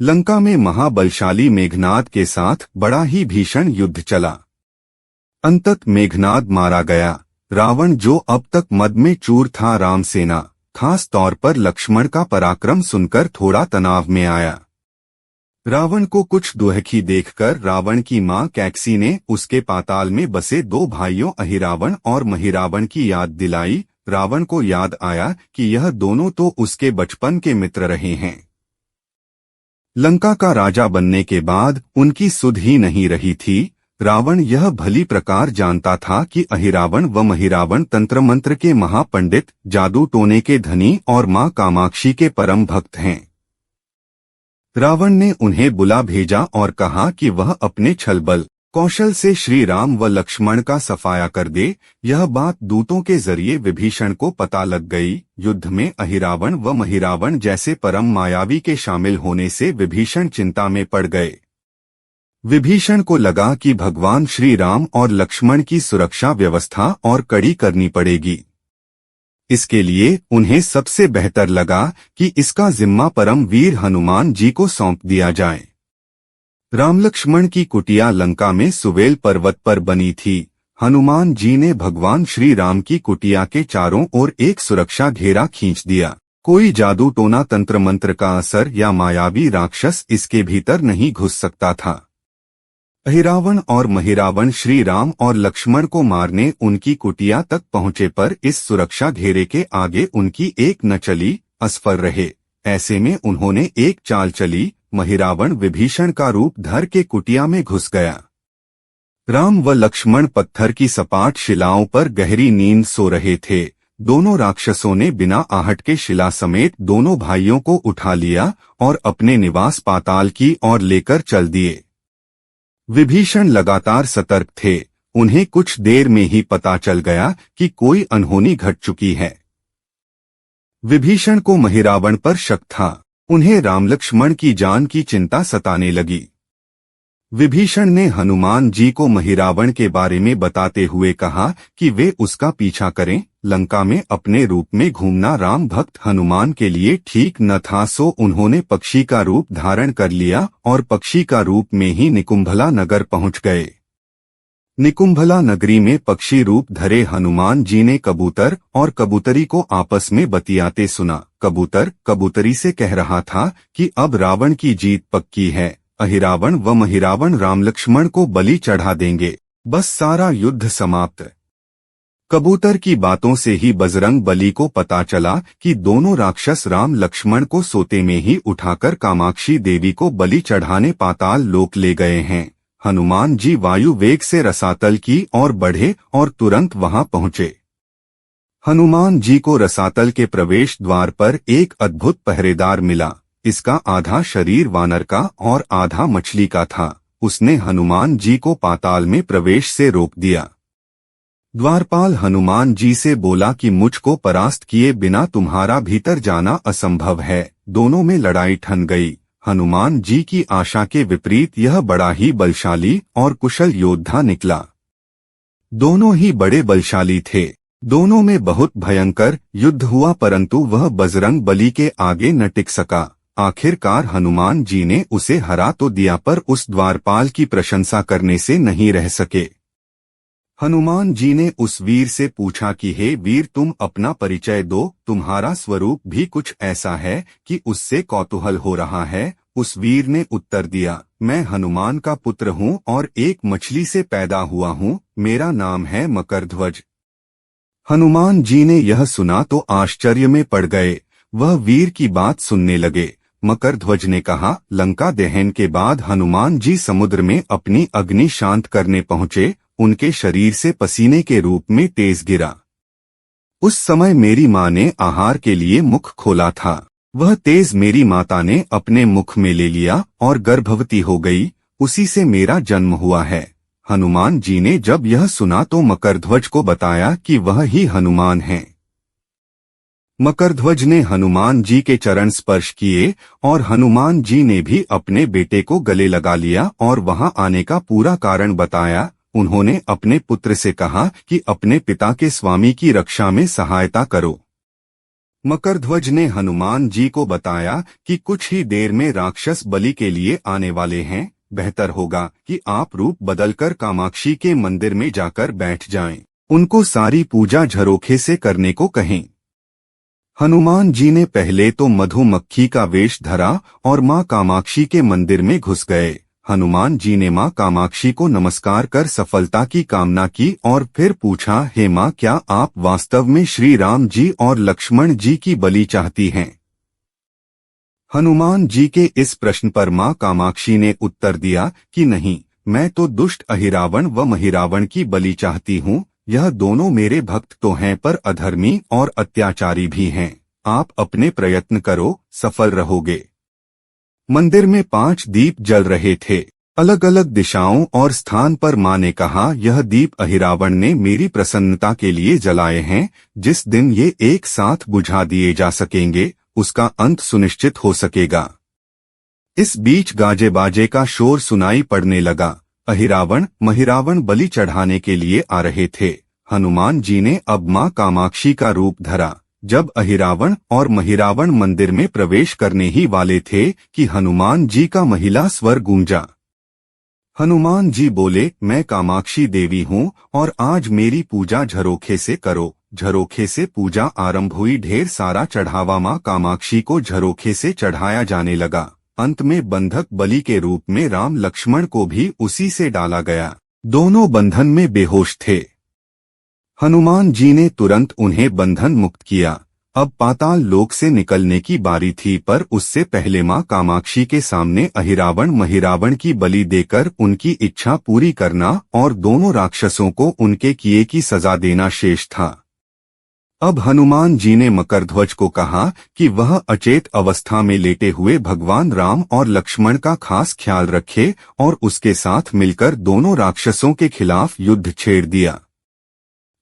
लंका में महाबलशाली मेघनाद के साथ बड़ा ही भीषण युद्ध चला। अंतत मेघनाद मारा गया। रावण, जो अब तक मद में चूर था, रामसेना खास तौर पर लक्ष्मण का पराक्रम सुनकर थोड़ा तनाव में आया। रावण को कुछ दुहखी देखकर रावण की मां कैकसी ने उसके पाताल में बसे दो भाइयों अहिरावण और महिरावण की याद दिलाई। रावण को याद आया कि यह दोनों तो उसके बचपन के मित्र रहे हैं। लंका का राजा बनने के बाद उनकी सुध ही नहीं रही थी। रावण यह भली प्रकार जानता था कि अहिरावण व महिरावण तंत्र मंत्र के महापंडित, जादू टोने के धनी और मां कामाक्षी के परम भक्त हैं। रावण ने उन्हें बुला भेजा और कहा कि वह अपने छल बल कौशल से श्री राम व लक्ष्मण का सफाया कर दे। यह बात दूतों के जरिए विभीषण को पता लग गई। युद्ध में अहिरावण व महिरावण जैसे परम मायावी के शामिल होने से विभीषण चिंता में पड़ गए। विभीषण को लगा कि भगवान श्री राम और लक्ष्मण की सुरक्षा व्यवस्था और कड़ी करनी पड़ेगी। इसके लिए उन्हें सबसे बेहतर लगा कि इसका जिम्मा परम वीर हनुमान जी को सौंप दिया जाए। राम लक्ष्मण की कुटिया लंका में सुवेल पर्वत पर बनी थी। हनुमान जी ने भगवान श्री राम की कुटिया के चारों ओर एक सुरक्षा घेरा खींच दिया। कोई जादू टोना तंत्र मंत्र का असर या मायावी राक्षस इसके भीतर नहीं घुस सकता था। अहिरावण और महिरावण श्री राम और लक्ष्मण को मारने उनकी कुटिया तक पहुंचे पर इस सुरक्षा घेरे के आगे उनकी एक न चली, असफल रहे। ऐसे में उन्होंने एक चाल चली। महिरावण विभीषण का रूप धर के कुटिया में घुस गया। राम व लक्ष्मण पत्थर की सपाट शिलाओं पर गहरी नींद सो रहे थे। दोनों राक्षसों ने बिना आहट के शिला समेत दोनों भाइयों को उठा लिया और अपने निवास पाताल की ओर लेकर चल दिए। विभीषण लगातार सतर्क थे। उन्हें कुछ देर में ही पता चल गया कि कोई अनहोनी घट चुकी है। विभीषण को महिरावण पर शक था। उन्हें राम लक्ष्मण की जान की चिंता सताने लगी। विभीषण ने हनुमान जी को महिरावण के बारे में बताते हुए कहा कि वे उसका पीछा करें। लंका में अपने रूप में घूमना राम भक्त हनुमान के लिए ठीक न था, सो उन्होंने पक्षी का रूप धारण कर लिया और पक्षी का रूप में ही निकुंभला नगर पहुंच गए। निकुंभला नगरी में पक्षी रूप धरे हनुमान जी ने कबूतर और कबूतरी को आपस में बतियाते सुना। कबूतर कबूतरी से कह रहा था कि अब रावण की जीत पक्की है। अहिरावण व महिरावण राम लक्ष्मण को बलि चढ़ा देंगे, बस सारा युद्ध समाप्त। कबूतर की बातों से ही बजरंग बली को पता चला कि दोनों राक्षस राम लक्ष्मण को सोते में ही उठाकर कामाक्षी देवी को बलि चढ़ाने पाताल लोक ले गए हैं। हनुमान जी वायु वेग से रसातल की ओर बढ़े और तुरंत वहां पहुंचे। हनुमान जी को रसातल के प्रवेश द्वार पर एक अद्भुत पहरेदार मिला। इसका आधा शरीर वानर का और आधा मछली का था। उसने हनुमान जी को पाताल में प्रवेश से रोक दिया। द्वारपाल हनुमान जी से बोला कि मुझको परास्त किए बिना तुम्हारा भीतर जाना असंभव है। दोनों में लड़ाई ठन गई। हनुमान जी की आशा के विपरीत यह बड़ा ही बलशाली और कुशल योद्धा निकला। दोनों ही बड़े बलशाली थे। दोनों में बहुत भयंकर युद्ध हुआ, परंतु वह बजरंग बली के आगे न टिक सका। आखिरकार हनुमान जी ने उसे हरा तो दिया, पर उस द्वारपाल की प्रशंसा करने से नहीं रह सके। हनुमान जी ने उस वीर से पूछा कि हे वीर, तुम अपना परिचय दो। तुम्हारा स्वरूप भी कुछ ऐसा है कि उससे कौतूहल हो रहा है। उस वीर ने उत्तर दिया, मैं हनुमान का पुत्र हूँ और एक मछली से पैदा हुआ हूँ। मेरा नाम है मकरध्वज। हनुमान जी ने यह सुना तो आश्चर्य में पड़ गए। वह वीर की बात सुनने लगे। मकरध्वज ने कहा, लंका दहन के बाद हनुमान जी समुद्र में अपनी अग्नि शांत करने पहुंचे। उनके शरीर से पसीने के रूप में तेज गिरा। उस समय मेरी माँ ने आहार के लिए मुख खोला था। वह तेज मेरी माता ने अपने मुख में ले लिया और गर्भवती हो गई। उसी से मेरा जन्म हुआ है। हनुमान जी ने जब यह सुना तो मकरध्वज को बताया कि वह ही हनुमान हैं। मकरध्वज ने हनुमान जी के चरण स्पर्श किए और हनुमान जी ने भी अपने बेटे को गले लगा लिया और वहां आने का पूरा कारण बताया। उन्होंने अपने पुत्र से कहा कि अपने पिता के स्वामी की रक्षा में सहायता करो। मकरध्वज ने हनुमान जी को बताया कि कुछ ही देर में राक्षस बलि के लिए आने वाले हैं, बेहतर होगा कि आप रूप बदलकर कामाक्षी के मंदिर में जाकर बैठ जाएं। उनको सारी पूजा झरोखे से करने को कहें। हनुमान जी ने पहले तो मधुमक्खी का वेश धरा और मां कामाक्षी के मंदिर में घुस गए। हनुमान जी ने मां कामाक्षी को नमस्कार कर सफलता की कामना की और फिर पूछा, हे मां, क्या आप वास्तव में श्री राम जी और लक्ष्मण जी की बलि चाहती हैं? हनुमान जी के इस प्रश्न पर मां कामाक्षी ने उत्तर दिया कि नहीं, मैं तो दुष्ट अहिरावण व महिरावण की बलि चाहती हूँ। यह दोनों मेरे भक्त तो हैं पर अधर्मी और अत्याचारी भी हैं। आप अपने प्रयत्न करो, सफल रहोगे। मंदिर में 5 दीप जल रहे थे। अलग अलग दिशाओं और स्थान पर मां ने कहा, यह दीप अहिरावण ने मेरी प्रसन्नता के लिए जलाए हैं। जिस दिन ये एक साथ बुझा दिए जा सकेंगे, उसका अंत सुनिश्चित हो सकेगा। इस बीच गाजे बाजे का शोर सुनाई पड़ने लगा। अहिरावण महिरावण बलि चढ़ाने के लिए आ रहे थे। हनुमान जी ने अब मां कामाक्षी का रूप धरा। जब अहिरावण और महिरावण मंदिर में प्रवेश करने ही वाले थे कि हनुमान जी का महिला स्वर गूंजा। हनुमान जी बोले, मैं कामाक्षी देवी हूँ और आज मेरी पूजा झरोखे से करो। झरोखे से पूजा आरंभ हुई। ढेर सारा चढ़ावा मां कामाक्षी को झरोखे से चढ़ाया जाने लगा। अंत में बंधक बलि के रूप में राम लक्ष्मण को भी उसी से डाला गया। दोनों बंधन में बेहोश थे। हनुमान जी ने तुरंत उन्हें बंधन मुक्त किया। अब पाताल लोक से निकलने की बारी थी, पर उससे पहले मां कामाक्षी के सामने अहिरावण महिरावण की बलि देकर उनकी इच्छा पूरी करना और दोनों राक्षसों को उनके किए की सजा देना शेष था। अब हनुमान जी ने मकरध्वज को कहा कि वह अचेत अवस्था में लेटे हुए भगवान राम और लक्ष्मण का खास ख्याल रखे और उसके साथ मिलकर दोनों राक्षसों के खिलाफ युद्ध छेड़ दिया।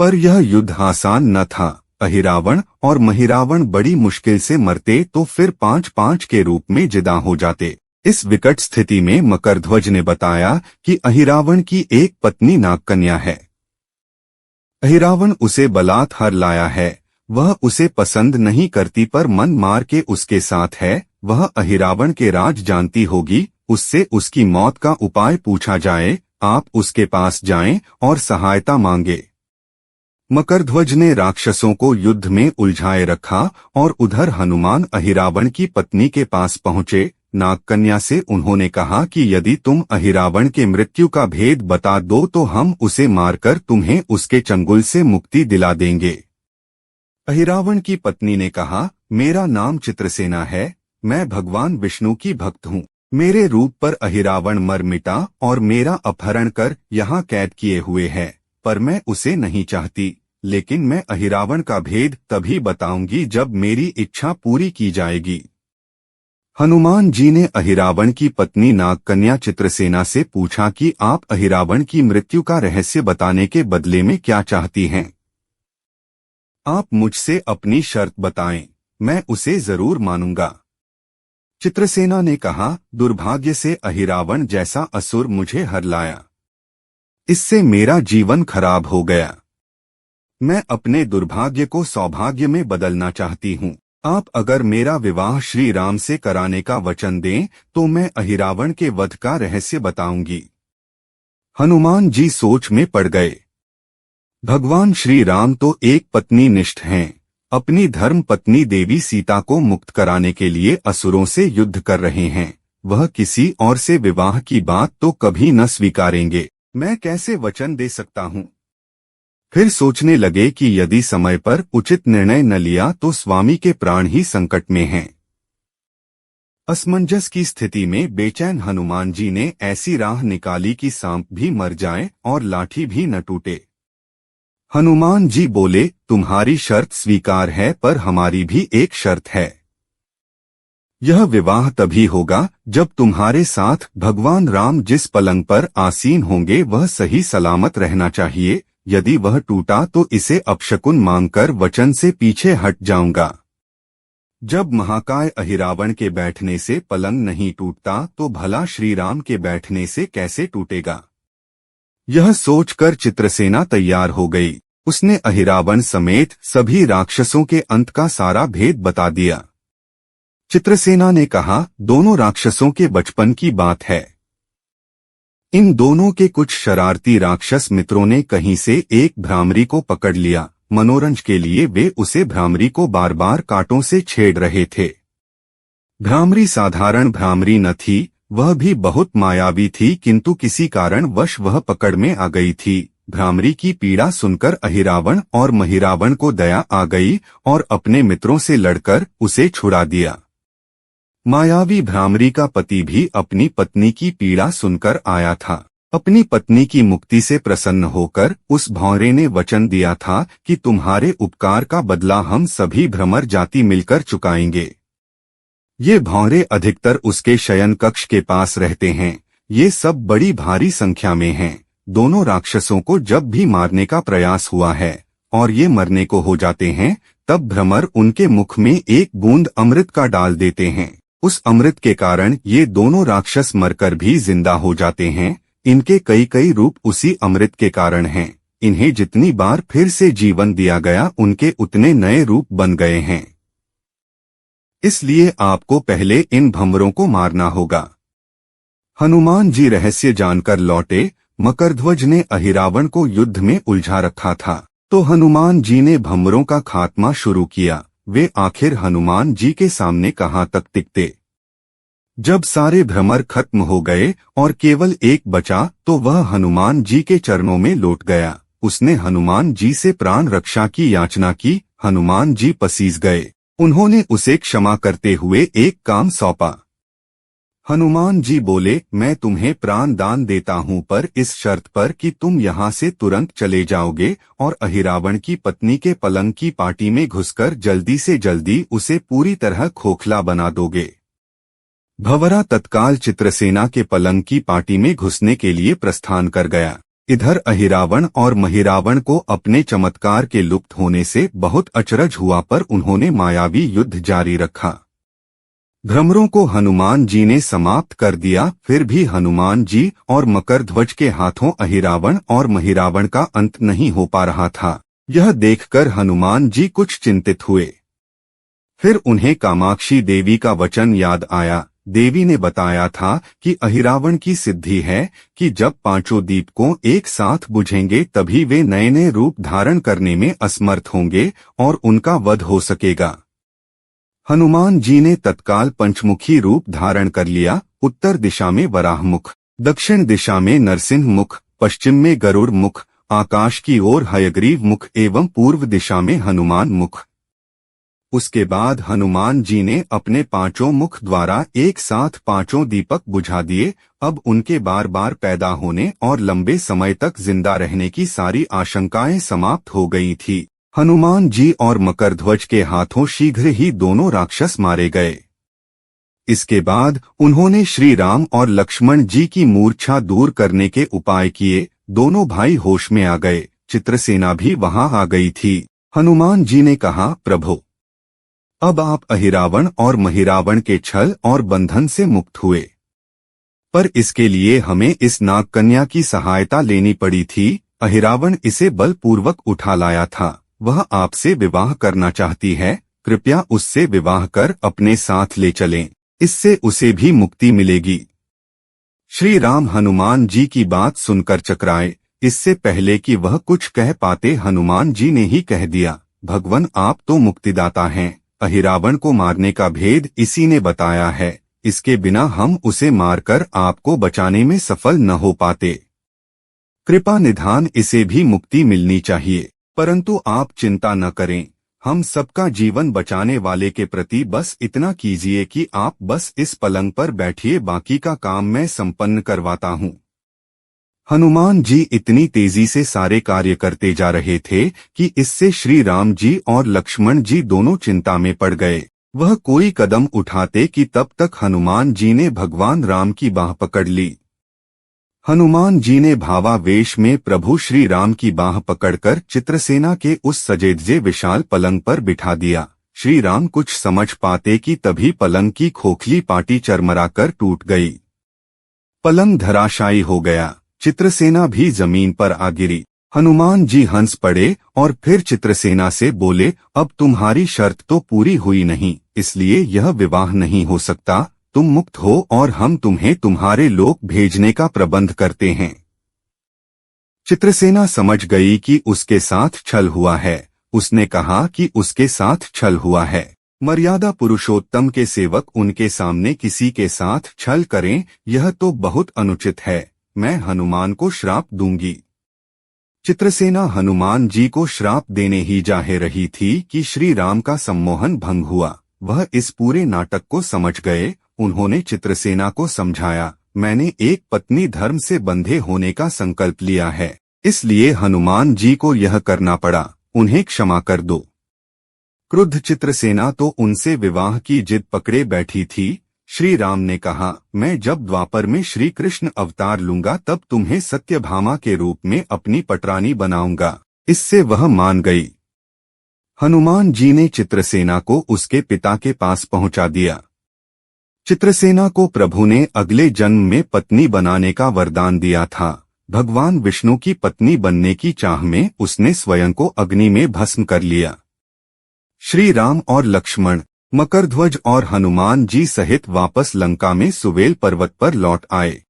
पर यह युद्ध आसान न था। अहिरावण और महिरावण बड़ी मुश्किल से मरते तो फिर 5-5 के रूप में जिदा हो जाते। इस विकट स्थिति में मकरध्वज ने बताया कि अहिरावण की एक पत्नी नागकन्या है। अहिरावण उसे बलात् हर लाया है। वह उसे पसंद नहीं करती पर मन मार के उसके साथ है। वह अहिरावण के राज जानती होगी। उससे उसकी मौत का उपाय पूछा जाए। आप उसके पास जाएं और सहायता मांगे। मकरध्वज ने राक्षसों को युद्ध में उलझाए रखा और उधर हनुमान अहिरावण की पत्नी के पास पहुंचे। नागकन्या से उन्होंने कहा कि यदि तुम अहिरावण के मृत्यु का भेद बता दो तो हम उसे मारकर तुम्हें उसके चंगुल से मुक्ति दिला देंगे। अहिरावण की पत्नी ने कहा, मेरा नाम चित्रसेना है। मैं भगवान विष्णु की भक्त हूँ। मेरे रूप पर अहिरावण मर मिटा और मेरा अपहरण कर यहाँ कैद किए हुए है, पर मैं उसे नहीं चाहती। लेकिन मैं अहिरावण का भेद तभी बताऊंगी जब मेरी इच्छा पूरी की जाएगी। हनुमान जी ने अहिरावण की पत्नी नागकन्या चित्रसेना से पूछा कि आप अहिरावण की मृत्यु का रहस्य बताने के बदले में क्या चाहती हैं? आप मुझसे अपनी शर्त बताएं, मैं उसे जरूर मानूंगा। चित्रसेना ने कहा, दुर्भाग्य से अहिरावण जैसा असुर मुझे हर लाया। इससे मेरा जीवन खराब हो गया। मैं अपने दुर्भाग्य को सौभाग्य में बदलना चाहती हूँ। आप अगर मेरा विवाह श्री राम से कराने का वचन दें तो मैं अहिरावण के वध का रहस्य बताऊंगी। हनुमान जी सोच में पड़ गए। भगवान श्री राम तो एक पत्नी निष्ठ हैं। अपनी धर्म पत्नी देवी सीता को मुक्त कराने के लिए असुरों से युद्ध कर रहे हैं। वह किसी और से विवाह की बात तो कभी न स्वीकारेंगे। मैं कैसे वचन दे सकता हूँ? फिर सोचने लगे कि यदि समय पर उचित निर्णय न लिया तो स्वामी के प्राण ही संकट में हैं। असमंजस की स्थिति में बेचैन हनुमान जी ने ऐसी राह निकाली कि सांप भी मर जाए और लाठी भी न टूटे। हनुमान जी बोले, तुम्हारी शर्त स्वीकार है, पर हमारी भी एक शर्त है। यह विवाह तभी होगा जब तुम्हारे साथ भगवान राम जिस पलंग पर आसीन होंगे वह सही सलामत रहना चाहिए। यदि वह टूटा तो इसे अपशकुन मानकर वचन से पीछे हट जाऊंगा। जब महाकाय अहिरावण के बैठने से पलंग नहीं टूटता तो भला श्री राम के बैठने से कैसे टूटेगा? यह सोचकर चित्रसेना तैयार हो गई। उसने अहिरावण समेत सभी राक्षसों के अंत का सारा भेद बता दिया। चित्रसेना ने कहा, दोनों राक्षसों के बचपन की बात है। इन दोनों के कुछ शरारती राक्षस मित्रों ने कहीं से एक भ्रामरी को पकड़ लिया। मनोरंजन के लिए वे उसे भ्रामरी को बार बार कांटों से छेड़ रहे थे। भ्रामरी साधारण भ्रामरी न थी, वह भी बहुत मायावी थी, किंतु किसी कारणवश वह पकड़ में आ गई थी। भ्रामरी की पीड़ा सुनकर अहिरावण और महिरावण को दया आ गई और अपने मित्रों से लड़कर उसे छुड़ा दिया। मायावी भ्रामरी का पति भी अपनी पत्नी की पीड़ा सुनकर आया था। अपनी पत्नी की मुक्ति से प्रसन्न होकर उस भौरे ने वचन दिया था कि तुम्हारे उपकार का बदला हम सभी भ्रमर जाति मिलकर चुकाएंगे। ये भौरे अधिकतर उसके शयन कक्ष के पास रहते हैं। ये सब बड़ी भारी संख्या में हैं। दोनों राक्षसों को जब भी मारने का प्रयास हुआ है और ये मरने को हो जाते हैं, तब भ्रमर उनके मुख में एक बूंद अमृत का डाल देते हैं। उस अमृत के कारण ये दोनों राक्षस मरकर भी जिंदा हो जाते हैं। इनके कई कई रूप उसी अमृत के कारण हैं। इन्हें जितनी बार फिर से जीवन दिया गया, उनके उतने नए रूप बन गए हैं। इसलिए आपको पहले इन भंवरों को मारना होगा। हनुमान जी रहस्य जानकर लौटे। मकरध्वज ने अहिरावण को युद्ध में उलझा रखा था, तो हनुमान जी ने भंवरों का खात्मा शुरू किया। वे आखिर हनुमान जी के सामने कहाँ तक टिकते। जब सारे भ्रमर खत्म हो गए और केवल एक बचा, तो वह हनुमान जी के चरणों में लौट गया। उसने हनुमान जी से प्राण रक्षा की याचना की। हनुमान जी पसीज गए। उन्होंने उसे क्षमा करते हुए एक काम सौंपा। हनुमान जी बोले, मैं तुम्हें प्राण दान देता हूँ, पर इस शर्त पर कि तुम यहाँ से तुरंत चले जाओगे और अहिरावण की पत्नी के पलंग की पाटी में घुसकर जल्दी से जल्दी उसे पूरी तरह खोखला बना दोगे। भंवरा तत्काल चित्रसेना के पलंग की पाटी में घुसने के लिए प्रस्थान कर गया। इधर अहिरावण और महिरावण को अपने चमत्कार के लुप्त होने से बहुत अचरज हुआ, पर उन्होंने मायावी युद्ध जारी रखा। भ्रमरों को हनुमान जी ने समाप्त कर दिया। फिर भी हनुमान जी और मकरध्वज के हाथों अहिरावण और महिरावण का अंत नहीं हो पा रहा था। यह देखकर हनुमान जी कुछ चिंतित हुए। फिर उन्हें कामाक्षी देवी का वचन याद आया। देवी ने बताया था कि अहिरावण की सिद्धि है कि जब पांचों दीपकों एक साथ बुझेंगे तभी वे नए नए रूप धारण करने में असमर्थ होंगे और उनका वध हो सकेगा। हनुमान जी ने तत्काल पंचमुखी रूप धारण कर लिया। उत्तर दिशा में वराह मुख, दक्षिण दिशा में नरसिंह मुख, पश्चिम में गरुड़ मुख, आकाश की ओर हयग्रीव मुख एवं पूर्व दिशा में हनुमान मुख। उसके बाद हनुमान जी ने अपने पांचों मुख द्वारा एक साथ पांचों दीपक बुझा दिए। अब उनके बार बार पैदा होने और लंबे समय तक जिंदा रहने की सारी आशंकाएं समाप्त हो गई थी। हनुमान जी और मकरध्वज के हाथों शीघ्र ही दोनों राक्षस मारे गए। इसके बाद उन्होंने श्री राम और लक्ष्मण जी की मूर्छा दूर करने के उपाय किए। दोनों भाई होश में आ गए। चित्रसेना भी वहां आ गई थी। हनुमान जी ने कहा, प्रभु, अब आप अहिरावण और महिरावण के छल और बंधन से मुक्त हुए, पर इसके लिए हमें इस नागकन्या की सहायता लेनी पड़ी थी। अहिरावण इसे बलपूर्वक उठा लाया था। वह आपसे विवाह करना चाहती है। कृपया उससे विवाह कर अपने साथ ले चलें, इससे उसे भी मुक्ति मिलेगी। श्री राम हनुमान जी की बात सुनकर चकराए। इससे पहले कि वह कुछ कह पाते, हनुमान जी ने ही कह दिया, भगवान, आप तो मुक्तिदाता हैं। अहिरावण को मारने का भेद इसी ने बताया है। इसके बिना हम उसे मारकर आपको बचाने में सफल न हो पाते। कृपा निधान इसे भी मुक्ति मिलनी चाहिए, परंतु आप चिंता न करें। हम सबका जीवन बचाने वाले के प्रति बस इतना कीजिए कि आप बस इस पलंग पर बैठिए, बाकी का काम मैं संपन्न करवाता हूँ। हनुमान जी इतनी तेजी से सारे कार्य करते जा रहे थे कि इससे श्री राम जी और लक्ष्मण जी दोनों चिंता में पड़ गए। वह कोई कदम उठाते कि तब तक हनुमान जी ने भगवान राम की बाह पकड़ ली। हनुमान जी ने भावावेश में प्रभु श्री राम की बाह पकड़कर चित्रसेना के उस सजेधजे विशाल पलंग पर बिठा दिया। श्री राम कुछ समझ पाते कि तभी पलंग की खोखली पाटी चरमराकर टूट गई। पलंग धराशायी हो गया। चित्रसेना भी जमीन पर आ गिरी। हनुमान जी हंस पड़े और फिर चित्रसेना से बोले, अब तुम्हारी शर्त तो पूरी हुई नहीं, इसलिए यह विवाह नहीं हो सकता। तुम मुक्त हो और हम तुम्हें तुम्हारे लोक भेजने का प्रबंध करते हैं। चित्रसेना समझ गई कि उसके साथ छल हुआ है। उसने कहा कि उसके साथ छल हुआ है। मर्यादा पुरुषोत्तम के सेवक उनके सामने किसी के साथ छल करें, यह तो बहुत अनुचित है। मैं हनुमान को श्राप दूंगी। चित्रसेना हनुमान जी को श्राप देने ही जा रही थी कि श्री राम का सम्मोहन भंग हुआ। वह इस पूरे नाटक को समझ गए। उन्होंने चित्रसेना को समझाया, मैंने एक पत्नी धर्म से बंधे होने का संकल्प लिया है, इसलिए हनुमान जी को यह करना पड़ा। उन्हें क्षमा कर दो। क्रुद्ध चित्रसेना तो उनसे विवाह की जिद पकड़े बैठी थी। श्री राम ने कहा, मैं जब द्वापर में श्री कृष्ण अवतार लूंगा तब तुम्हें सत्यभामा के रूप में अपनी पटरानी बनाऊंगा। इससे वह मान गई। हनुमान जी ने चित्रसेना को उसके पिता के पास पहुंचा दिया। चित्रसेना को प्रभु ने अगले जन्म में पत्नी बनाने का वरदान दिया था। भगवान विष्णु की पत्नी बनने की चाह में उसने स्वयं को अग्नि में भस्म कर लिया। श्री राम और लक्ष्मण, मकरध्वज और हनुमान जी सहित वापस लंका में सुवेल पर्वत पर लौट आए।